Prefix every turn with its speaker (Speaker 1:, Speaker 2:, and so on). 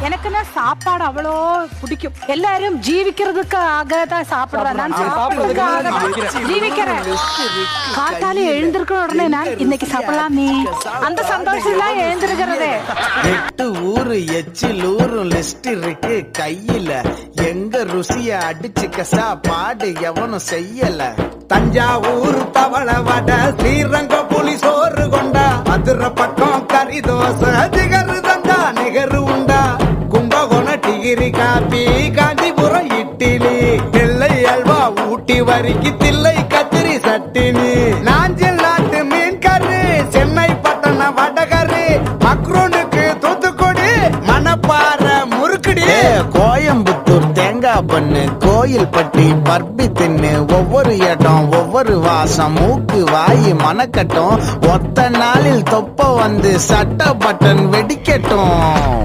Speaker 1: எனக்குன்னா சாப்பாடு அவ்வளோ பிடிக்கும். எல்லாரும் ஜீவிக்கிறதுக்காக தான் சாப்பிடுறேன். நான் சாப்பிடுறதுக்காக ஜீவிக்கிறேன். காத்தாலே எழுந்திருக்கிற உடனே நான் இன்னைக்கு சாப்பிடலாம் நீ அந்த சந்தோஷம் தான் எழுந்திருக்கிறதே.
Speaker 2: 8 ஊரு எச்சில் ஊரும் லிஸ்ட் இருக்கு கையில. எங்க ருசிய அடிச்சு கசா பாடு எவனும் செய்யல. தஞ்சாவூர் தவள வட, ஸ்ரீரங்க புலி சோறு கொண்டா, மதுரை பக்கம் கறி தோசை, திகரு தந்தா நிகரு உண்டா, கும்பகோணம் டிகிரி காப்பி, காஞ்சிபுரம் இட்லி, நெல்லை அல்வா ஊட்டி வரிக்கு தில்லை கத்திரி சட்டினி, நாஞ்சில் நாட்டு மீன் கறி, சென்னை பட்டணம் வடகரி, மக்ரோனுக்கு தூத்துக்குடி, மணப்பாறை முறுக்குடி, கோயம்புத்தூர் தேங்காய் பண்ணு, கோயில் பட்டி பர்பி தின்னு, ஒவ்வொரு இடம் ஒவ்வொரு வாசம், மூக்கு வாயி மணக்கட்டும், ஒத்த நாளில் தொப்ப வந்து சட்ட பட்டன் வெடிக்கட்டும்.